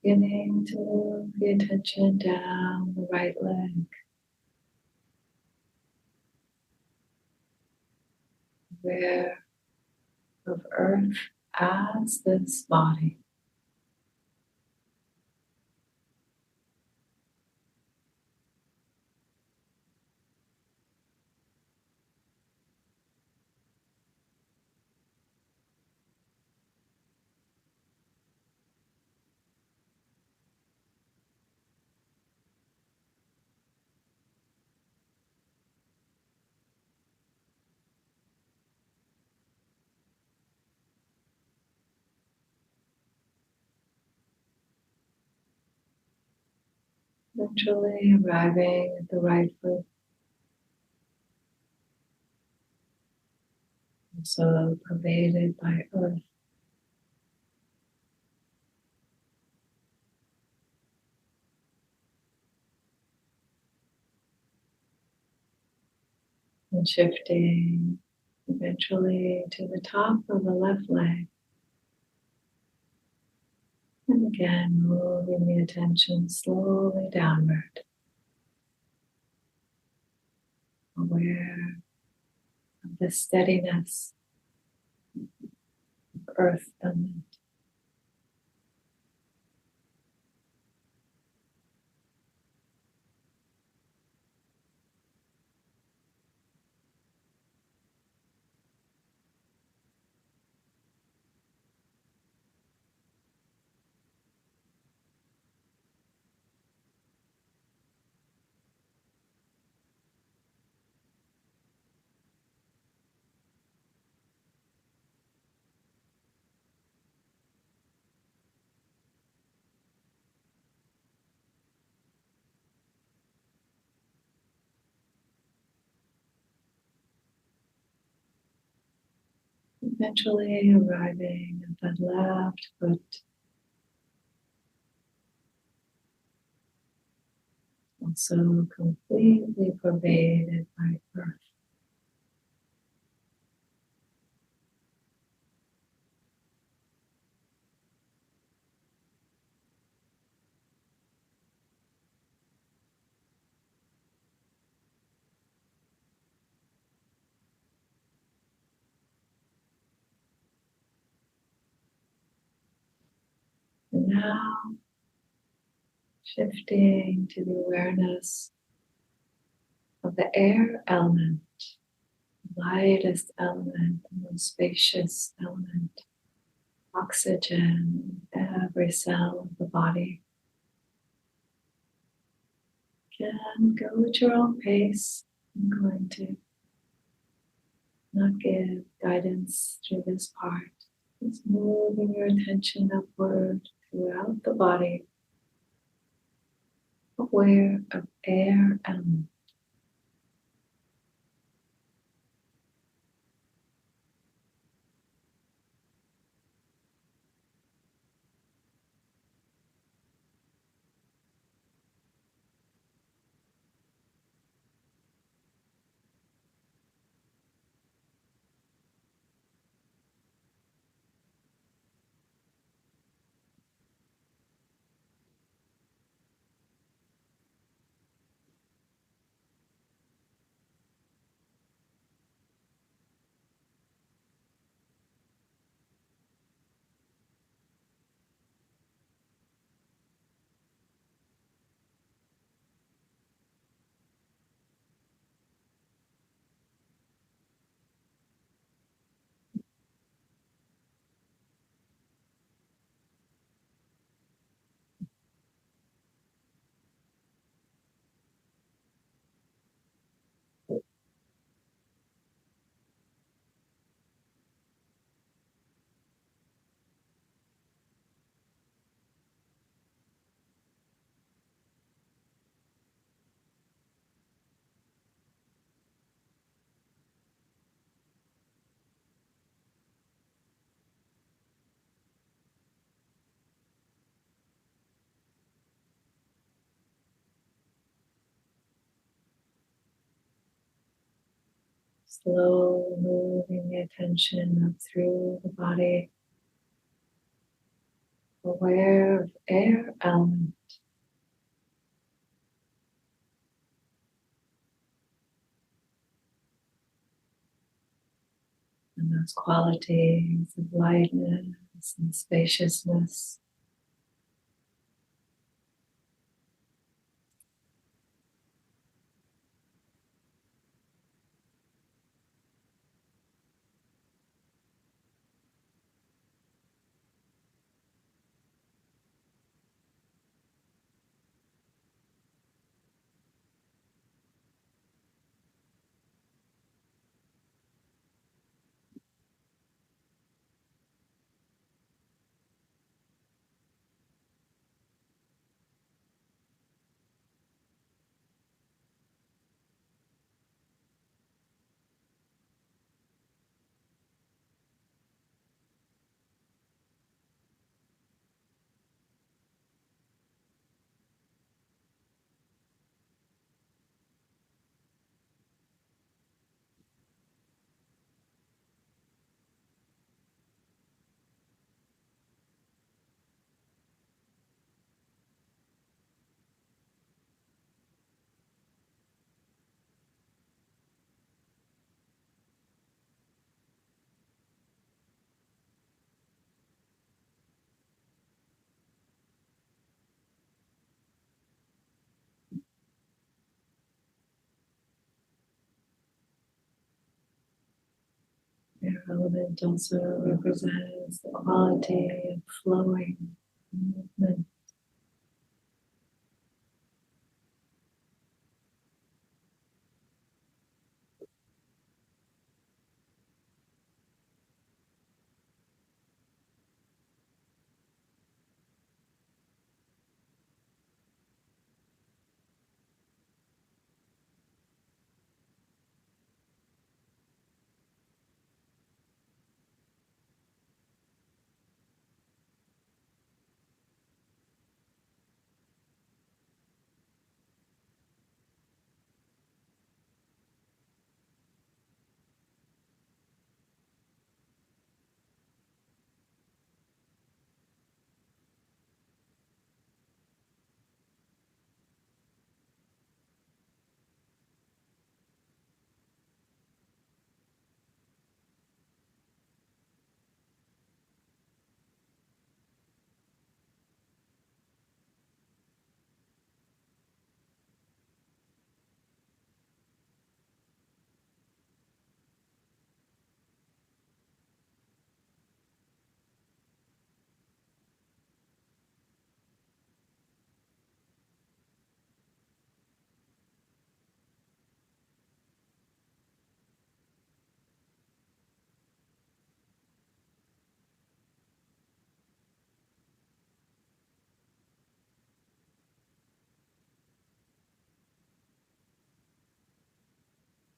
beginning to move the attention down the right leg, aware of earth as this body. Eventually arriving at the right foot, also pervaded by earth. And shifting eventually to the top of the left leg. And again, moving the attention slowly downward, aware of the steadiness of earth element. Eventually arriving at that left foot, also completely pervaded by earth. And now, shifting to the awareness of the air element, the lightest element, the most spacious element, oxygen in every cell of the body. Again, go at your own pace. I'm going to not give guidance through this part. Just moving your attention upward throughout the body, aware of air element. Slowly moving the attention up through the body, aware of air element and those qualities of lightness and spaciousness. Air element also represents the quality of flowing movement.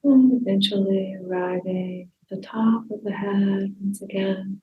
And eventually arriving at the top of the head once again.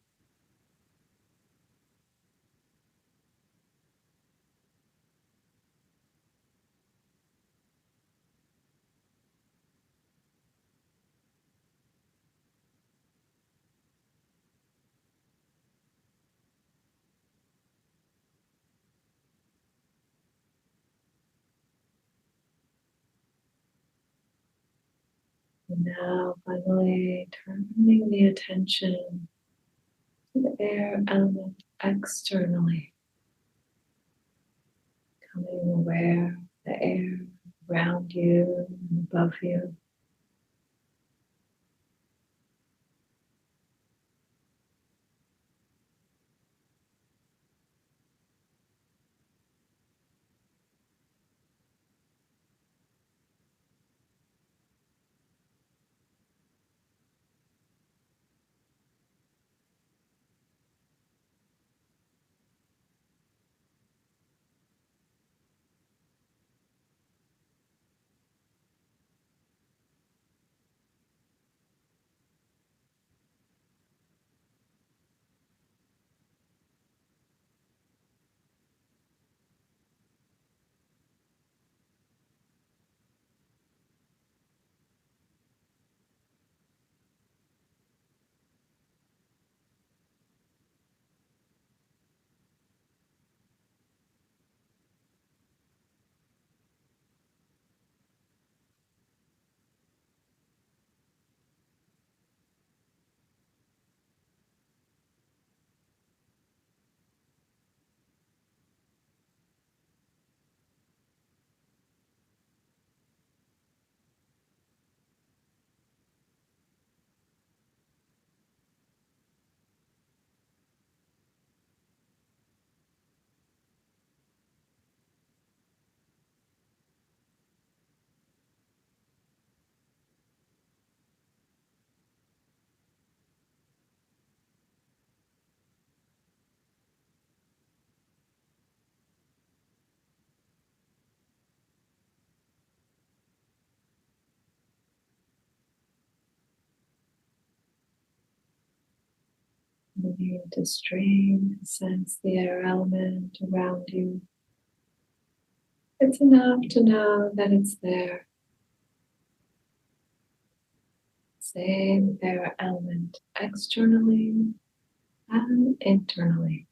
And now finally turning the attention to the air element externally, becoming aware of the air around you and above you. Continue to strain to sense the air element around you. It's enough to know that it's there. Same air element externally and internally.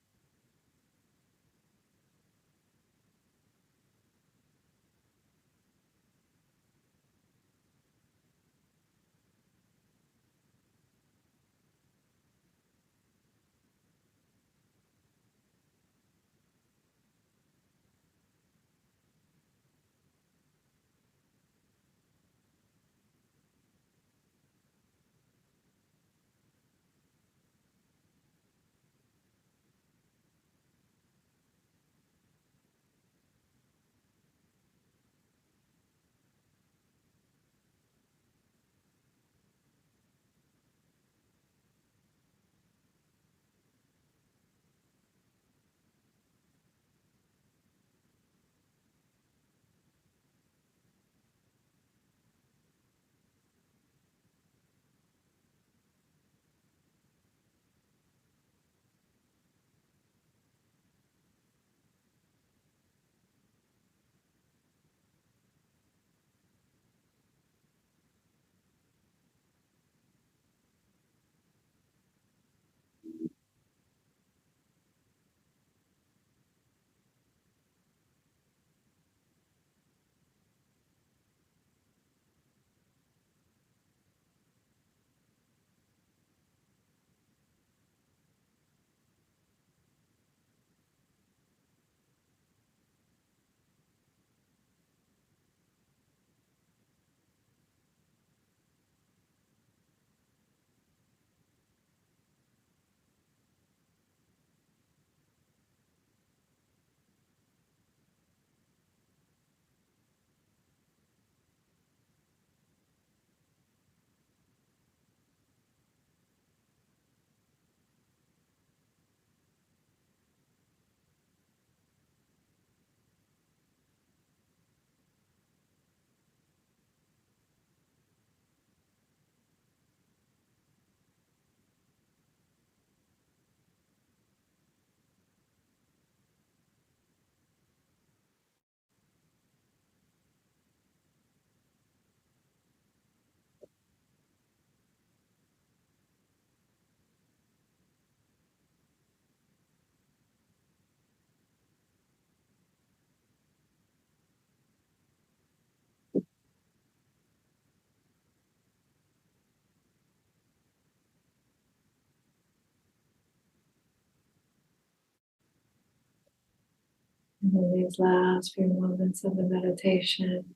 And in these last few moments of the meditation,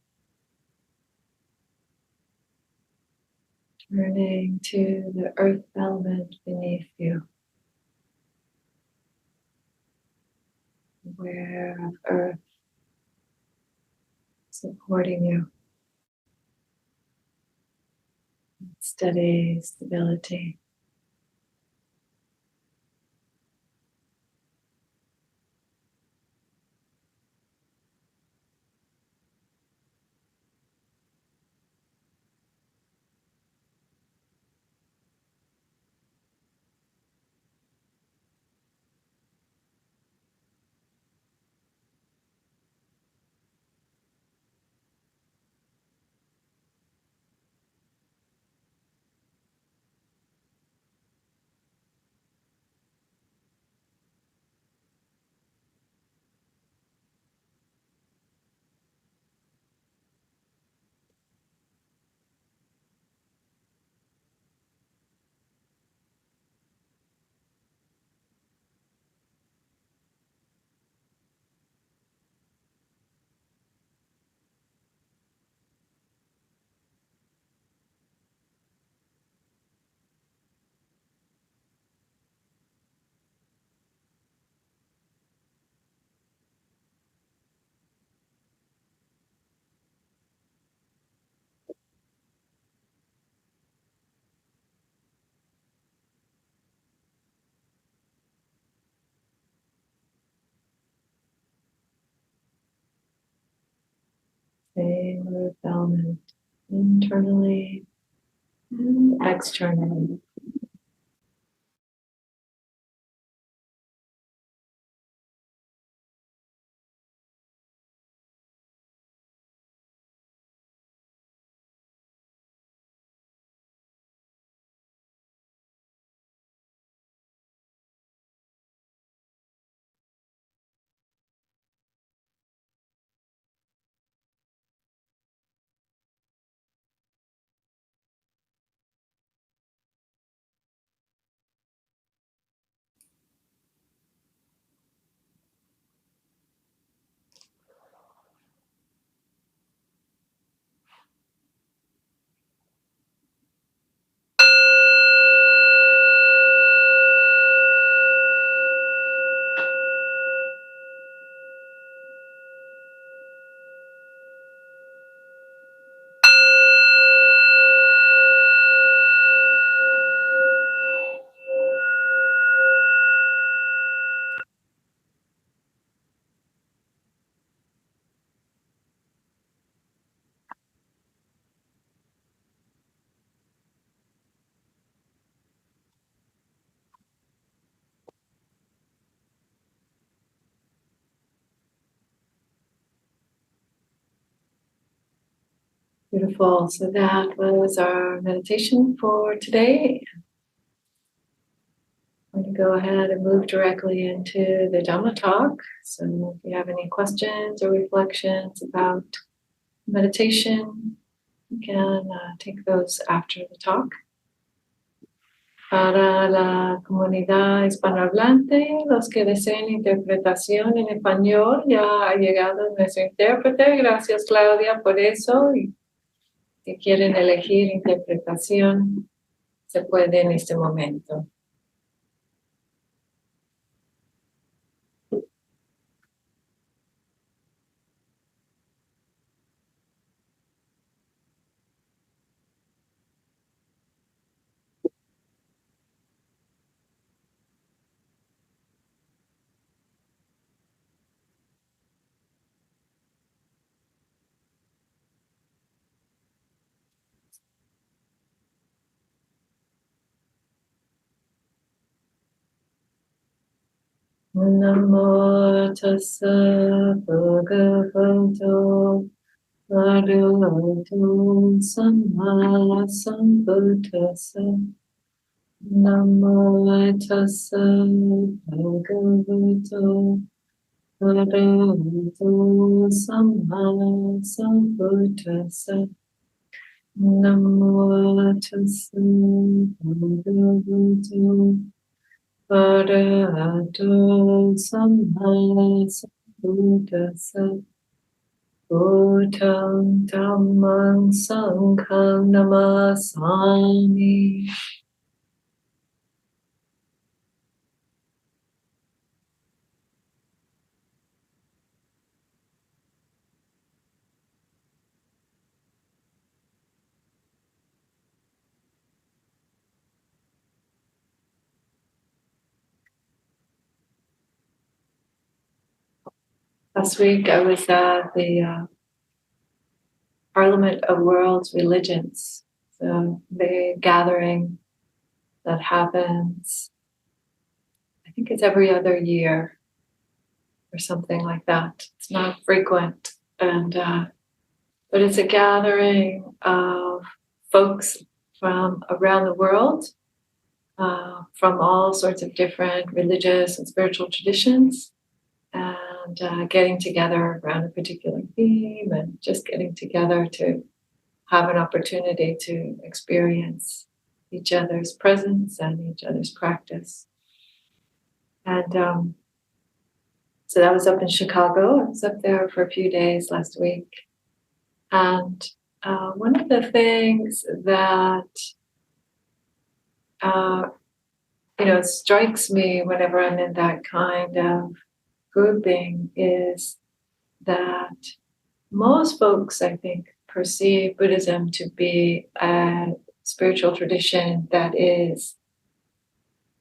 turning to the earth element beneath you, aware of earth supporting you, steady stability. Same earth element internally and externally. Beautiful. So that was our meditation for today. I'm going to go ahead and move directly into the Dhamma talk. So if you have any questions or reflections about meditation, you can take those after the talk. Para la comunidad hispanohablante, los que deseen interpretación en español, ya ha llegado nuestro intérprete. Gracias, Claudia, por eso. Y si quieren elegir interpretación, se puede en este momento. Namo tassa bhagavato arahato samma sambuddhassa. Namo tassa bhagavato arahato samma sambuddhassa. Namo tassa bhagavato arahato samma sambuddhassa. Buddham dhammam sangham namasami. Last week I was at the Parliament of World Religions, so the gathering that happens, I think it's every other year or something like that. It's not frequent, and but it's a gathering of folks from around the world, from all sorts of different religious and spiritual traditions, and getting together around a particular theme and just getting together to have an opportunity to experience each other's presence and each other's practice. And so that was up in Chicago. I was up there for a few days last week. And one of the things that strikes me whenever I'm in that kind of grouping is that most folks, I think, perceive Buddhism to be a spiritual tradition that is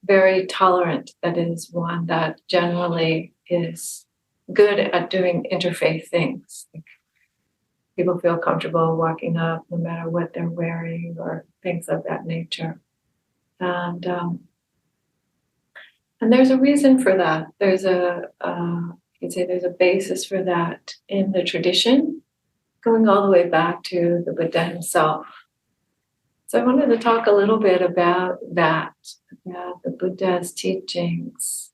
very tolerant, that is one that generally is good at doing interfaith things. Like people feel comfortable walking up no matter what they're wearing or things of that nature. And there's a reason for that. There's there's a basis for that in the tradition, going all the way back to the Buddha himself. So I wanted to talk a little bit about that, about the Buddha's teachings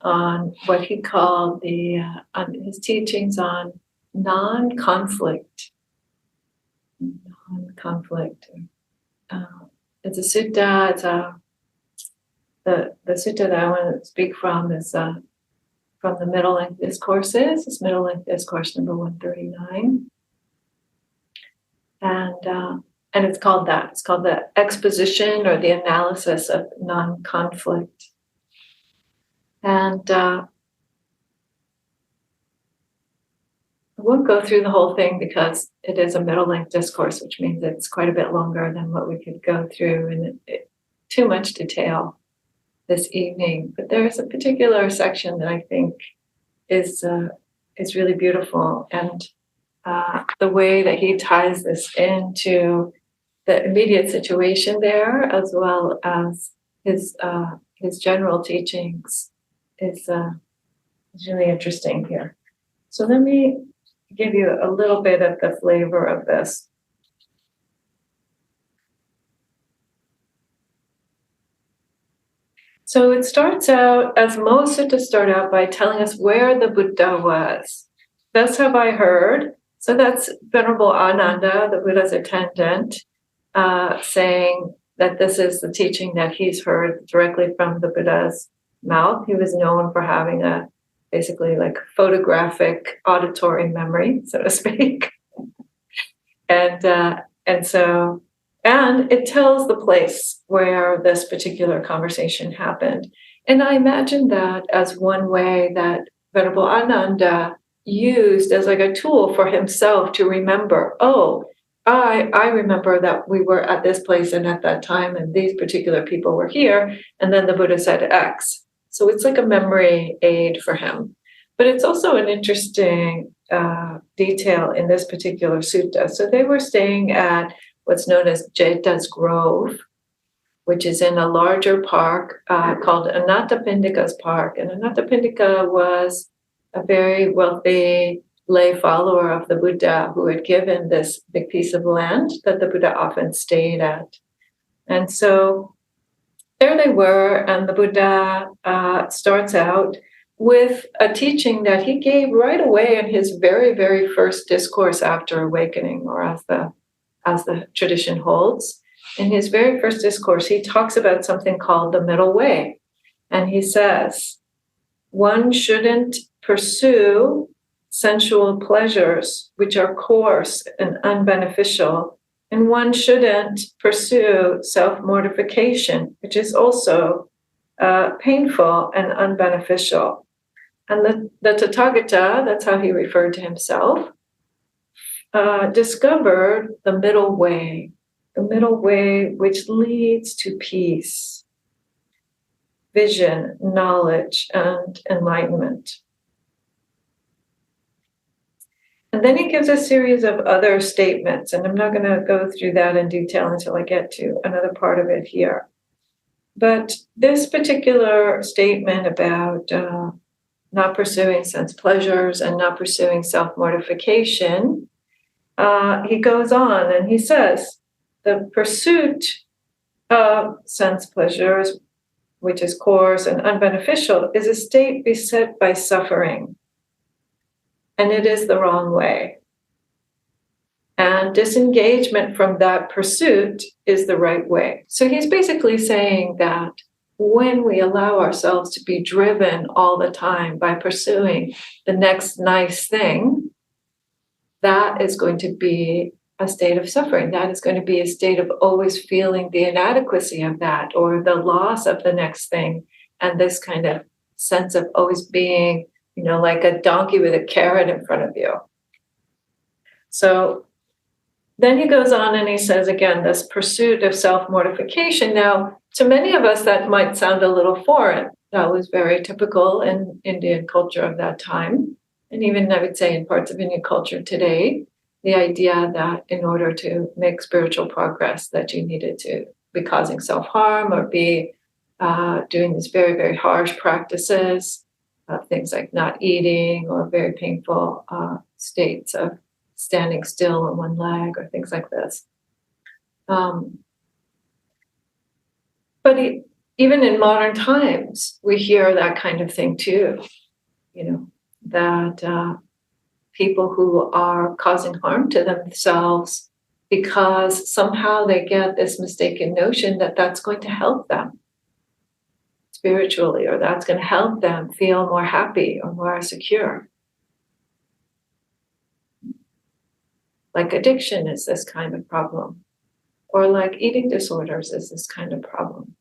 on what he called on his teachings on non-conflict. Non-conflict. It's a sutta. It's the sutta that I want to speak from is from the Middle Length Discourses. It's Middle Length Discourse number 139. And it's called that. It's called the exposition or the analysis of non-conflict. And I won't go through the whole thing because it is a middle-length discourse, which means it's quite a bit longer than what we could go through in too much detail this evening. But there's a particular section that I think is really beautiful, and the way that he ties this into the immediate situation there, as well as his general teachings, is really interesting here. So let me give you a little bit of the flavor of this. So it starts out, as most suttas start out, by telling us where the Buddha was. Thus have I heard. So that's Venerable Ananda, the Buddha's attendant, saying that this is the teaching that he's heard directly from the Buddha's mouth. He was known for having a basically like photographic auditory memory, so to speak. And it tells the place where this particular conversation happened. And I imagine that as one way that Venerable Ananda used as like a tool for himself to remember, I remember that we were at this place and at that time, and these particular people were here, and then the Buddha said X. So it's like a memory aid for him. But it's also an interesting detail in this particular sutta. So they were staying at what's known as Jeta's Grove, which is in a larger park called Anathapindika's Park. And Anathapindika was a very wealthy lay follower of the Buddha who had given this big piece of land that the Buddha often stayed at. And so there they were, and the Buddha starts out with a teaching that he gave right away in his very, very first discourse after awakening, or as the tradition holds. In his very first discourse, he talks about something called the middle way. And he says, one shouldn't pursue sensual pleasures, which are coarse and unbeneficial, and one shouldn't pursue self-mortification, which is also painful and unbeneficial. And the Tathagata, that's how he referred to himself, discovered the middle way which leads to peace, vision, knowledge, and enlightenment. And then he gives a series of other statements, and I'm not going to go through that in detail until I get to another part of it here. But this particular statement about not pursuing sense pleasures and not pursuing self-mortification, he goes on and he says, the pursuit of sense pleasures, which is coarse and unbeneficial, is a state beset by suffering. And it is the wrong way. And disengagement from that pursuit is the right way. So he's basically saying that when we allow ourselves to be driven all the time by pursuing the next nice thing, that is going to be a state of suffering. That is going to be a state of always feeling the inadequacy of that, or the loss of the next thing, and this kind of sense of always being, like a donkey with a carrot in front of you. So then he goes on and he says, again, this pursuit of self-mortification. Now, to many of us, that might sound a little foreign. That was very typical in Indian culture of that time. And even, I would say, in parts of Indian culture today, the idea that in order to make spiritual progress, that you needed to be causing self-harm or be doing these very, very harsh practices, things like not eating or very painful states of standing still on one leg or things like this. But even in modern times, we hear that kind of thing too, that people who are causing harm to themselves because somehow they get this mistaken notion that that's going to help them spiritually, or that's going to help them feel more happy or more secure. Like addiction is this kind of problem, or like eating disorders is this kind of problem,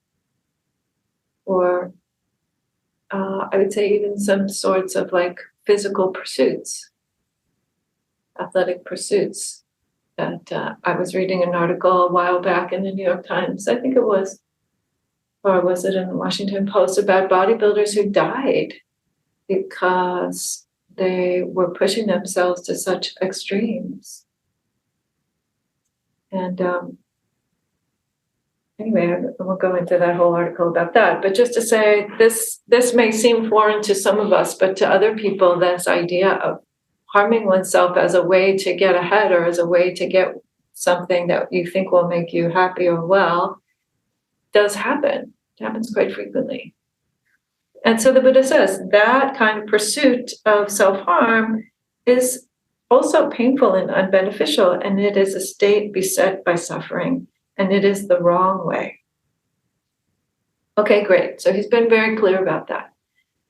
or I would say even some sorts of like physical pursuits, athletic pursuits. That I was reading an article a while back in the New York Times, I think it was, or was it in the Washington Post, about bodybuilders who died because they were pushing themselves to such extremes. And anyway, I won't go into that whole article about that, but just to say this may seem foreign to some of us, but to other people, this idea of harming oneself as a way to get ahead or as a way to get something that you think will make you happy or well does happen. It happens quite frequently. And so the Buddha says that kind of pursuit of self-harm is also painful and unbeneficial, and it is a state beset by suffering, and it is the wrong way. Okay, great. So he's been very clear about that.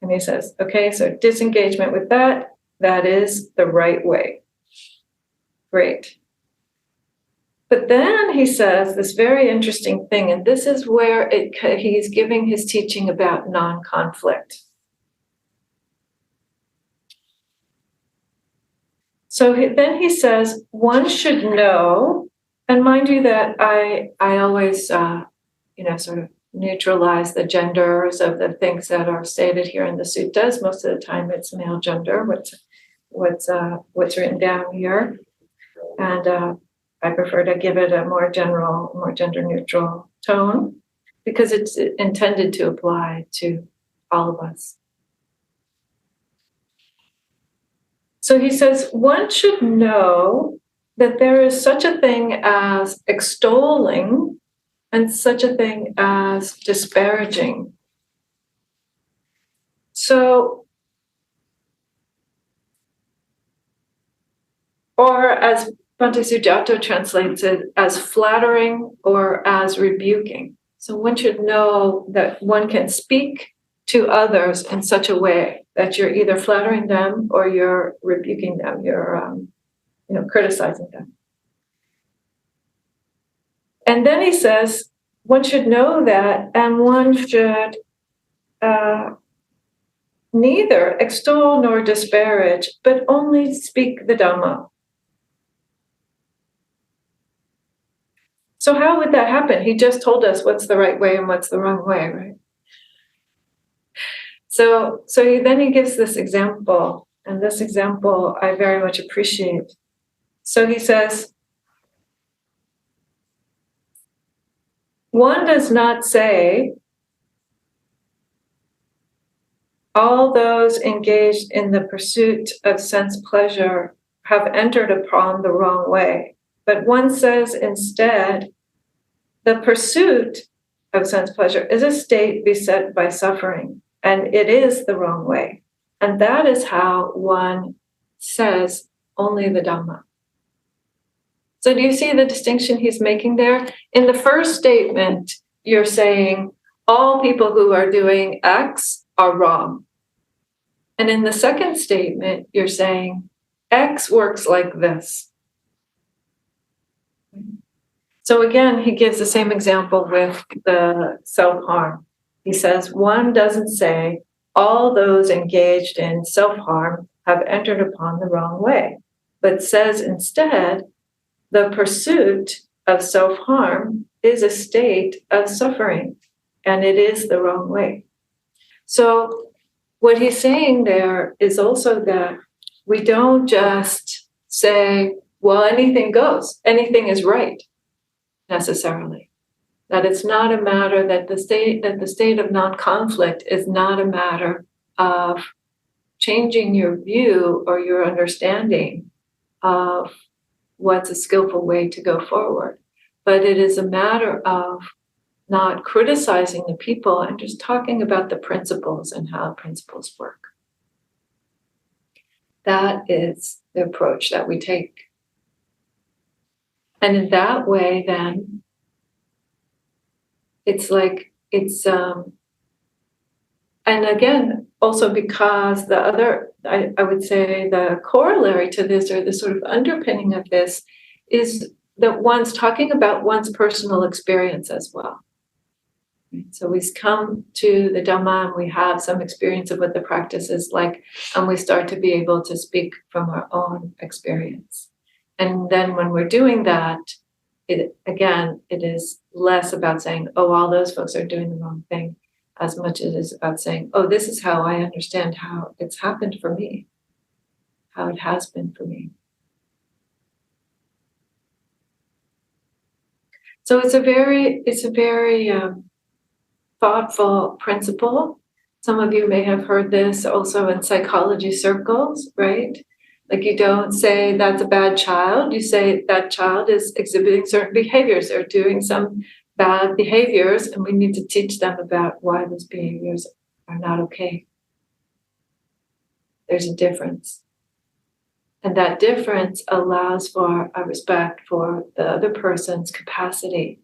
And he says, okay, so disengagement with that, that is the right way. Great. But then he says this very interesting thing, and this is where he's giving his teaching about non-conflict. So then he says, one should know, and mind you that I always, sort of neutralize the genders of the things that are stated here in the suttas. Most of the time it's male gender, what's written down here. And I prefer to give it a more general, more gender neutral tone because it's intended to apply to all of us. So he says, one should know that there is such a thing as extolling and such a thing as disparaging. So, or as Bhante Sujato translates it, as flattering or as rebuking. So one should know that one can speak to others in such a way that you're either flattering them or you're rebuking them, you're criticizing them. And then he says, one should know that, and one should neither extol nor disparage, but only speak the Dhamma. So how would that happen? He just told us what's the right way and what's the wrong way, right? So then he gives this example, and this example I very much appreciate. So he says, one does not say, all those engaged in the pursuit of sense pleasure have entered upon the wrong way. But one says instead, the pursuit of sense pleasure is a state beset by suffering, and it is the wrong way. And that is how one says only the Dhamma. So do you see the distinction he's making there? In the first statement, you're saying all people who are doing X are wrong. And in the second statement, you're saying X works like this. So again, he gives the same example with the self-harm. He says, one doesn't say all those engaged in self-harm have entered upon the wrong way, but says instead, the pursuit of self-harm is a state of suffering, and it is the wrong way. So what he's saying there is also that we don't just say, well, anything goes, anything is right, necessarily. That it's not a matter that the state of non-conflict is not a matter of changing your view or your understanding of what's a skillful way to go forward. But it is a matter of not criticizing the people and just talking about the principles and how principles work. That is the approach that we take. And in that way, then, and again, also because the other, I would say the corollary to this, or the sort of underpinning of this, is that one's talking about one's personal experience as well. So we come to the Dhamma and we have some experience of what the practice is like, and we start to be able to speak from our own experience. And then when we're doing that, it is less about saying, oh, all those folks are doing the wrong thing, as much as it is about saying, oh, this is how I understand how it's happened for me, how it has been for me. So it's a very thoughtful principle. Some of you may have heard this also in psychology circles, right? Like you don't say that's a bad child. You say that child is exhibiting certain behaviors or doing some bad behaviors, and we need to teach them about why those behaviors are not okay. There's a difference. And that difference allows for a respect for the other person's capacity,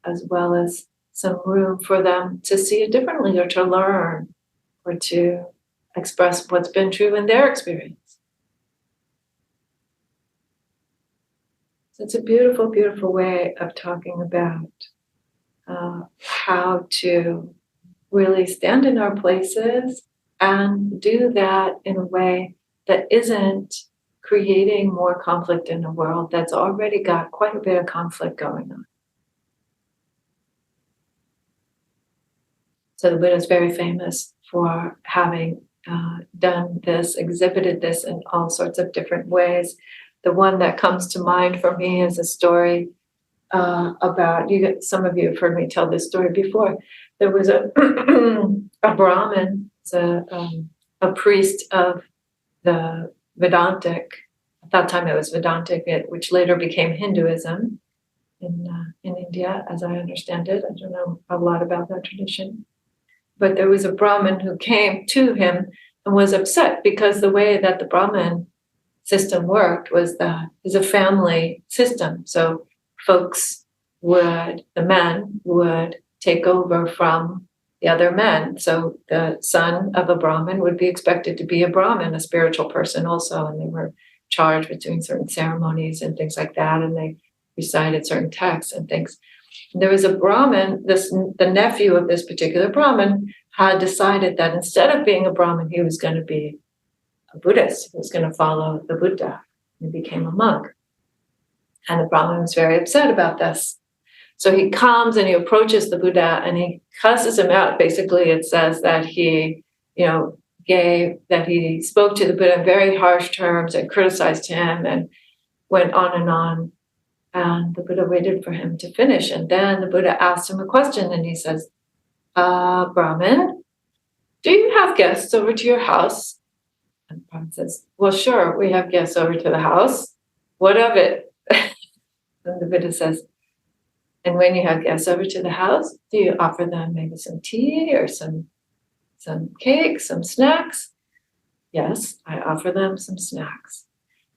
as well as some room for them to see it differently or to learn or to express what's been true in their experience. So it's a beautiful, beautiful way of talking about how to really stand in our places and do that in a way that isn't creating more conflict in a world that's already got quite a bit of conflict going on. So the Buddha is very famous for having done this, exhibited this in all sorts of different ways. The one that comes to mind for me is a story about, some of you have heard me tell this story before. There was a Brahmin, a priest of the Vedantic, at that time it was Vedantic, which later became Hinduism in India, as I understand it. I don't know a lot about that tradition. But there was a Brahmin who came to him and was upset because the way that the Brahmin system worked was that it's a family system. So the men would take over from the other men. So the son of a Brahmin would be expected to be a Brahmin, a spiritual person also, and they were charged with doing certain ceremonies and things like that, and they recited certain texts and things. There was a Brahmin, the nephew of this particular Brahmin had decided that instead of being a Brahmin, he was going to be a Buddhist. He was going to follow the Buddha. He became a monk. And the Brahmin was very upset about this. So he comes and he approaches the Buddha and he cusses him out. Basically, it says that he spoke to the Buddha in very harsh terms and criticized him and went on and on. And the Buddha waited for him to finish. And then the Buddha asked him a question and he says, Brahmin, do you have guests over to your house? And the Brahmin says, well, sure, we have guests over to the house. What of it? And the Buddha says, and when you have guests over to the house, do you offer them maybe some tea or some cake, some snacks? Yes, I offer them some snacks.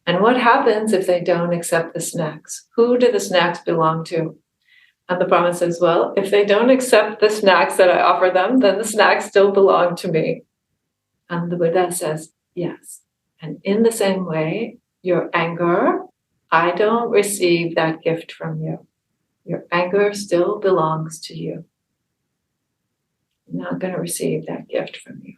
And what happens if they don't accept the snacks? Who do the snacks belong to? And the Brahmin says, well, if they don't accept the snacks that I offer them, then the snacks still belong to me. And the Buddha says, yes. And in the same way, your anger, I don't receive that gift from you. Your anger still belongs to you. I'm not going to receive that gift from you.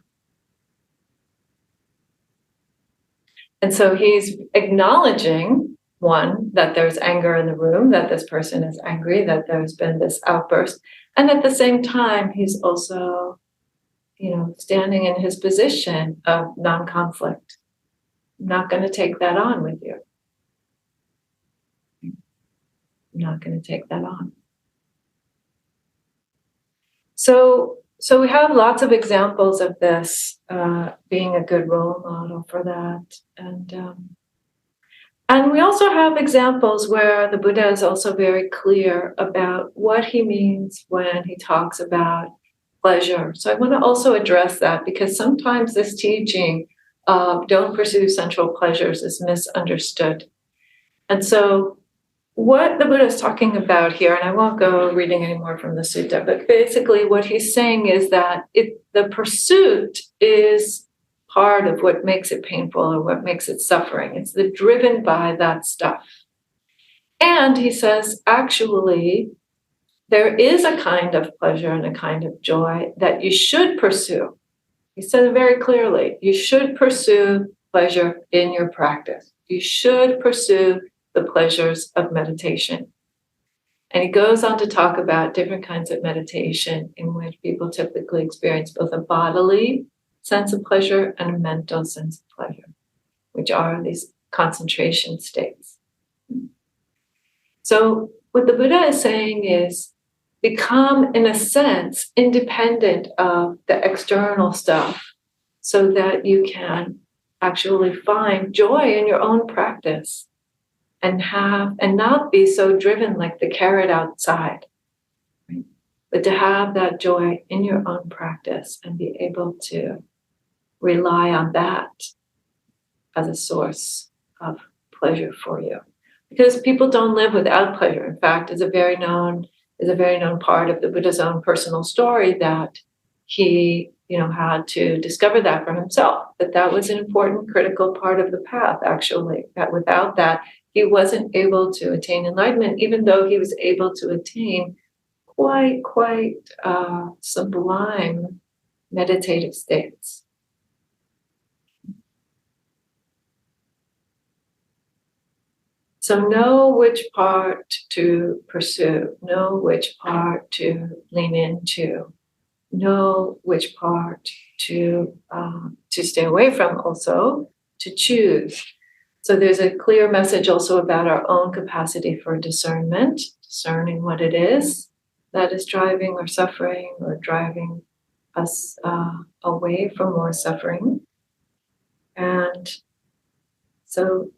And so he's acknowledging, one, that there's anger in the room, that this person is angry, that there's been this outburst. And at the same time, he's also, standing in his position of non-conflict. I'm not going to take that on with you. I'm not going to take that on. So we have lots of examples of this being a good role model for that. And we also have examples where the Buddha is also very clear about what he means when he talks about pleasure. So I want to also address that because sometimes this teaching of don't pursue sensual pleasures is misunderstood. And so what the Buddha is talking about here, and I won't go reading any more from the sutta, but basically what he's saying is that the pursuit is part of what makes it painful or what makes it suffering. It's the driven by that stuff. And he says, actually, there is a kind of pleasure and a kind of joy that you should pursue. He said it very clearly. You should pursue pleasure in your practice. You should pursue the pleasures of meditation. And he goes on to talk about different kinds of meditation in which people typically experience both a bodily sense of pleasure and a mental sense of pleasure, which are these concentration states. So what the Buddha is saying is become, in a sense, independent of the external stuff so that you can actually find joy in your own practice and not be so driven like the carrot outside, right? But to have that joy in your own practice and be able to rely on that as a source of pleasure for you. Because people don't live without pleasure. In fact, is a very known part of the Buddha's own personal story that he, had to discover that for himself, that was an important, critical part of the path, actually, that without that, he wasn't able to attain enlightenment, even though he was able to attain quite sublime meditative states. So know which part to pursue, know which part to lean into, know which part to stay away from, also to choose. So there's a clear message also about our own capacity for discernment, discerning what it is that is driving our suffering or driving us away from more suffering. And so,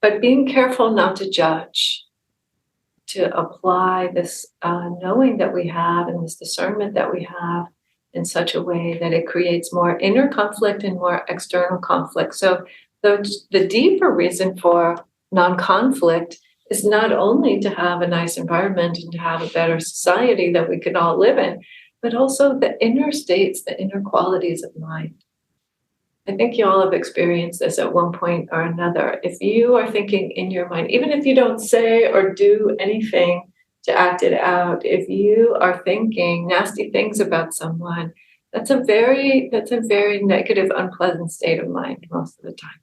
but being careful not to judge, to apply this knowing that we have and this discernment that we have in such a way that it creates more inner conflict and more external conflict. So the deeper reason for non-conflict is not only to have a nice environment and to have a better society that we can all live in, but also the inner states, the inner qualities of mind. I think you all have experienced this at one point or another. If you are thinking in your mind, even if you don't say or do anything to act it out, if you are thinking nasty things about someone, that's a very negative, unpleasant state of mind most of the time.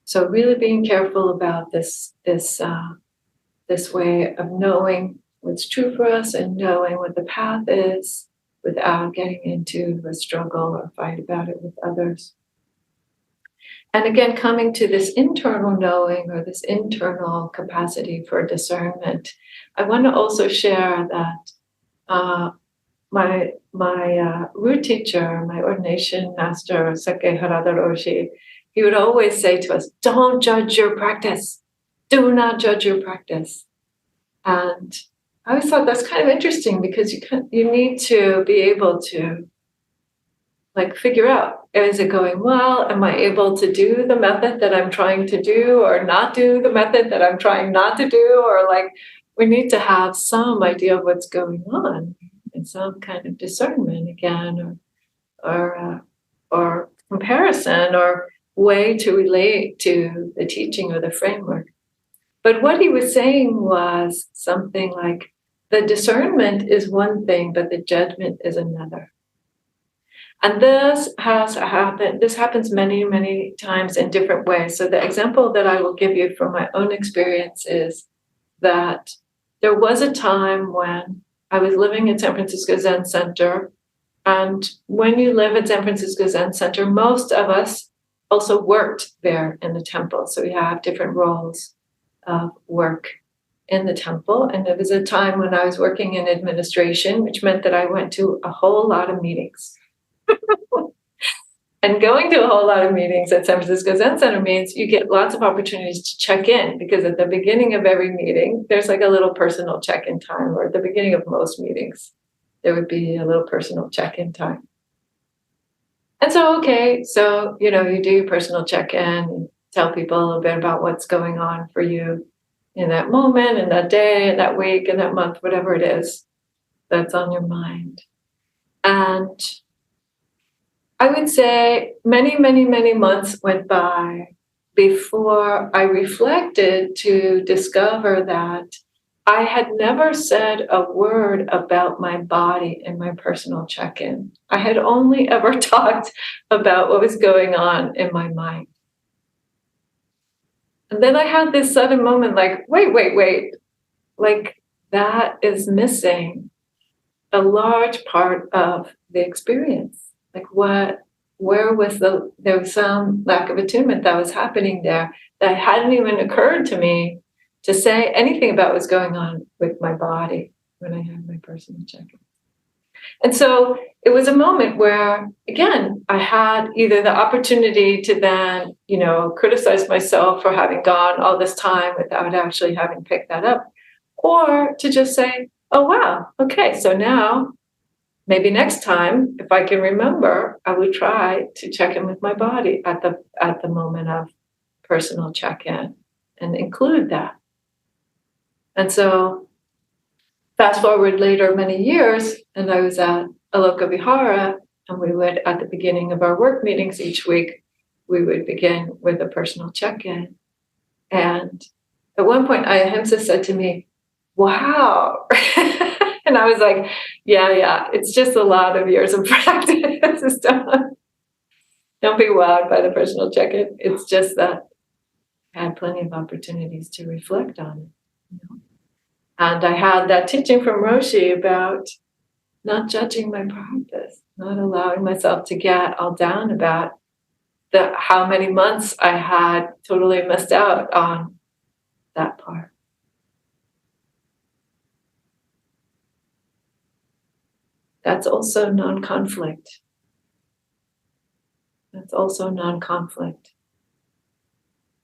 So really being careful about this way of knowing what's true for us and knowing what the path is without getting into a struggle or fight about it with others. And again, coming to this internal knowing or this internal capacity for discernment, I want to also share that my root teacher, my ordination master, Seke Harada Roshi, he would always say to us, don't judge your practice. Do not judge your practice. And I always thought that's kind of interesting because you need to be able to figure out, is it going well? Am I able to do the method that I'm trying to do or not do the method that I'm trying not to do? Or we need to have some idea of what's going on and some kind of discernment again or comparison or way to relate to the teaching or the framework. But what he was saying was something like, the discernment is one thing, but the judgment is another. And this happens many, many times in different ways. So the example that I will give you from my own experience is that there was a time when I was living at San Francisco Zen Center. And when you live at San Francisco Zen Center, most of us also worked there in the temple. So we have different roles of work in the temple. And there was a time when I was working in administration, which meant that I went to a whole lot of meetings. And going to a whole lot of meetings at San Francisco Zen Center means you get lots of opportunities to check in, because at the beginning of every meeting, there's a little personal check-in time, or at the beginning of most meetings, there would be a little personal check-in time. And so, you do your personal check-in, and tell people a little bit about what's going on for you in that moment, in that day, in that week, in that month, whatever it is that's on your mind. And I would say many, many, many months went by before I reflected to discover that I had never said a word about my body in my personal check-in. I had only ever talked about what was going on in my mind. And then I had this sudden moment wait. That is missing a large part of the experience. Where was there was some lack of attunement that was happening there that hadn't even occurred to me to say anything about what's going on with my body when I had my personal check-in. And so it was a moment where, again, I had either the opportunity to then, criticize myself for having gone all this time without actually having picked that up, or to just say, oh, wow, okay, so now maybe next time, if I can remember, I would try to check in with my body at the moment of personal check-in and include that. And so fast forward later many years, and I was at Aloka Vihara, and we would, at the beginning of our work meetings each week, we would begin with a personal check-in. And at one point, Ayahimsa said to me, wow. And I was like, yeah, it's just a lot of years of practice. Don't be wowed by the personal check-in. It's just that I had plenty of opportunities to reflect on it. And I had that teaching from Roshi about not judging my practice, not allowing myself to get all down about how many months I had totally missed out on that part. That's also non-conflict. That's also non-conflict.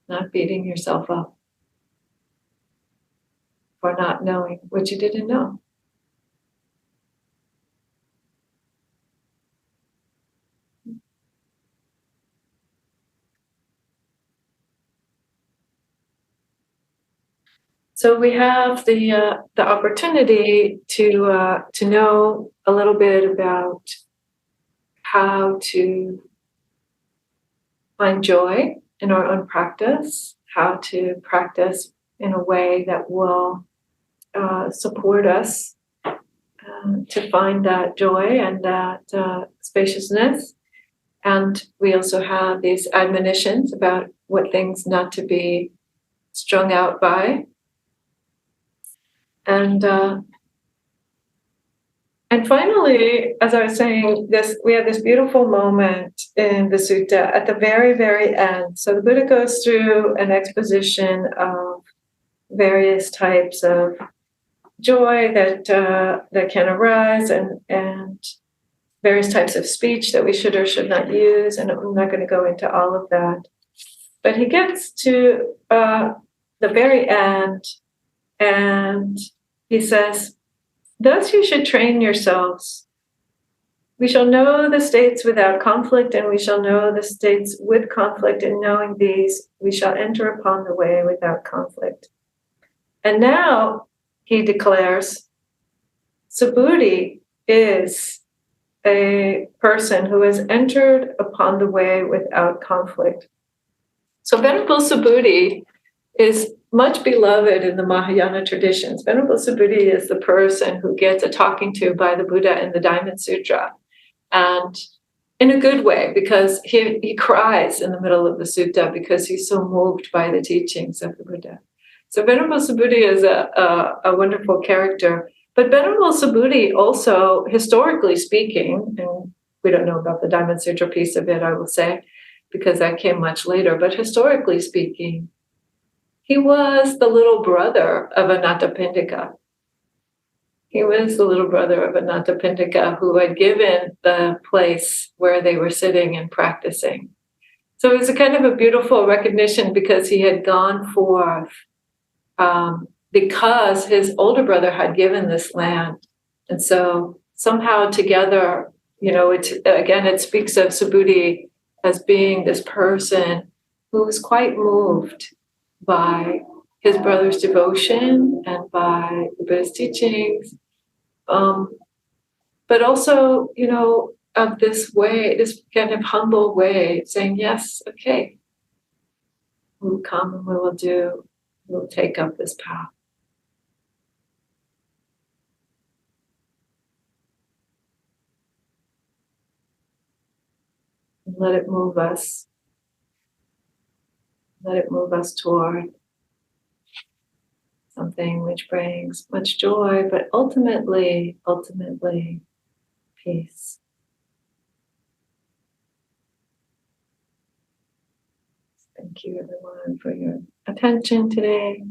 Not beating yourself up for not knowing what you didn't know. So we have the opportunity to know a little bit about how to find joy in our own practice, how to practice in a way that will support us to find that joy and that spaciousness. And we also have these admonitions about what things not to be strung out by. And finally, as I was saying, we have this beautiful moment in the sutta at the very, very end. So the Buddha goes through an exposition of various types of joy that can arise, and various types of speech that we should or should not use. And I'm not going to go into all of that. But he gets to the very end, and he says, thus you should train yourselves. We shall know the states without conflict, and we shall know the states with conflict. In knowing these, we shall enter upon the way without conflict. And now, he declares, Subhuti is a person who has entered upon the way without conflict. So Venerable Subhuti is much beloved in the Mahayana traditions. Venerable Subhuti is the person who gets a talking to by the Buddha in the Diamond Sutra, and in a good way, because he cries in the middle of the sutta because he's so moved by the teachings of the Buddha. So Venerable Subhuti is a wonderful character. But Venerable Subhuti also, historically speaking, and we don't know about the Diamond Sutra piece of it, I will say, because that came much later, but historically speaking, he was the little brother of Anathapindika. He was the little brother of Anathapindika who had given the place where they were sitting and practicing. So it was a kind of a beautiful recognition because he had gone forth because his older brother had given this land. And so somehow together, it speaks of Subhuti as being this person who was quite moved by his brother's devotion and by the Buddha's teachings, but also, of this way, this kind of humble way, saying, yes, okay, we'll come and we'll take up this path. And let it move us. Let it move us toward something which brings much joy, but ultimately, peace. Thank you, everyone, for your attention today.